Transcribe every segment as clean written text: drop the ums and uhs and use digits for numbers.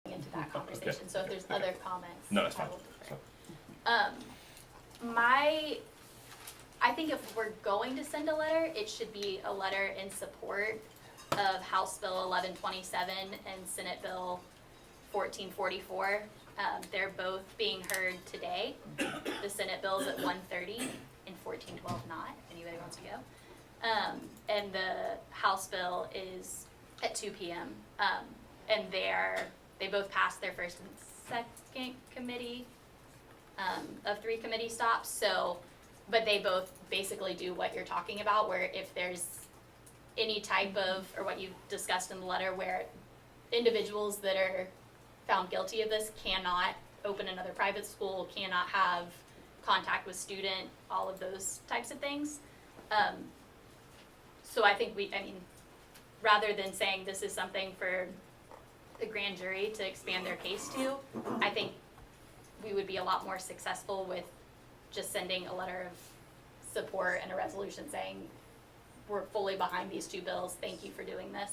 into that conversation. So if there's other comments, No, that's fine. I will defer. I think if we're going to send a letter, it should be a letter in support of House Bill 1127 and Senate Bill 1444. They're both being heard today. The Senate bill's at 1:30 and 1412 not, if anybody wants to go. And the House bill is at 2 p.m. And they both passed their first and second committee of 3 committee stops. So, but they both basically do what you're talking about, where if there's any type of, or what you've discussed in the letter, where individuals that are found guilty of this cannot open another private school, cannot have contact with student, all of those types of things. So I think rather than saying this is something for the grand jury to expand their case to, I think we would be a lot more successful with just sending a letter of support and a resolution saying we're fully behind these 2 bills, thank you for doing this,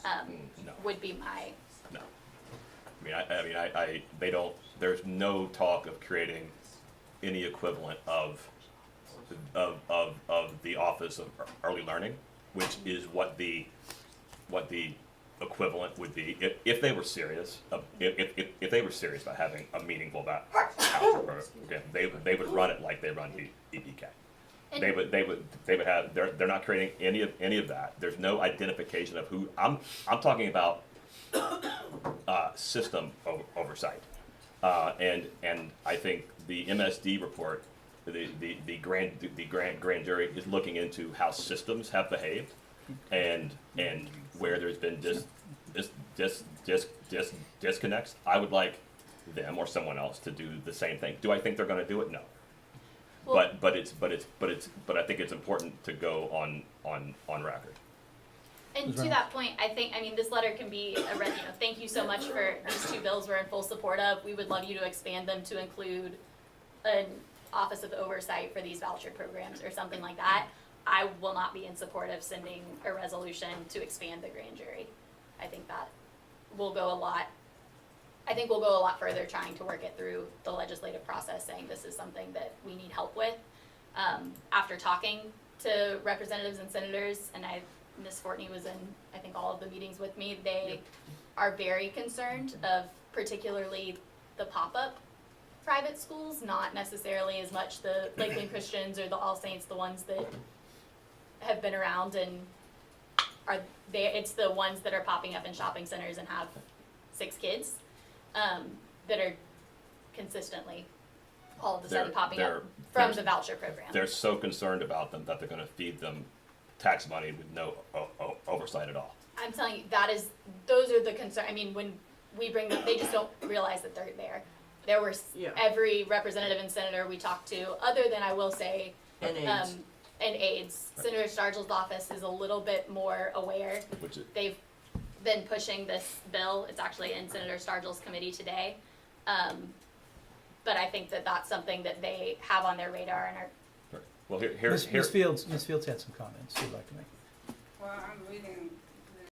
No. would be my. No. They don't, there's no talk of creating any equivalent of the Office of Early Learning, which is what the equivalent would be if they were serious, if they were serious about having a meaningful voucher program, they would run it like they run EPK. They would have, they're not creating any of that. There's no identification of who, I'm talking about system oversight. And I think the MSD report, the grand jury is looking into how systems have behaved and where there's been disconnects. I would like them or someone else to do the same thing. Do I think they're going to do it? No. Well, But I think it's important to go on record. And to that point, this letter can be thank you so much for these 2 bills we're in full support of. We would love you to expand them to include an Office of Oversight for these voucher programs or something like that. I will not be in support of sending a resolution to expand the grand jury. I think that will go a lot further trying to work it through the legislative process, saying this is something that we need help with. After talking to representatives and senators, and Ms. Fortney was in, I think, all of the meetings with me, they are very concerned of particularly the pop-up private schools, not necessarily as much the Lakeland Christians or the All Saints, the ones that have been around and it's the ones that are popping up in shopping centers and have 6 kids that are consistently all of a sudden popping up from the voucher program. They're so concerned about them that they're going to feed them tax money with no oversight at all. I'm telling you, those are the concerns. When we bring them, they just don't realize that they're there. There were every representative and senator we talked to, other than I will say, And AIDS. And AIDS. Senator Stargell's office is a little bit more aware. They've been pushing this bill. It's actually in Senator Stargell's committee today. But I think that that's something that they have on their radar and are. Well, Ms. Fields had some comments she'd like to make. Well, I'm reading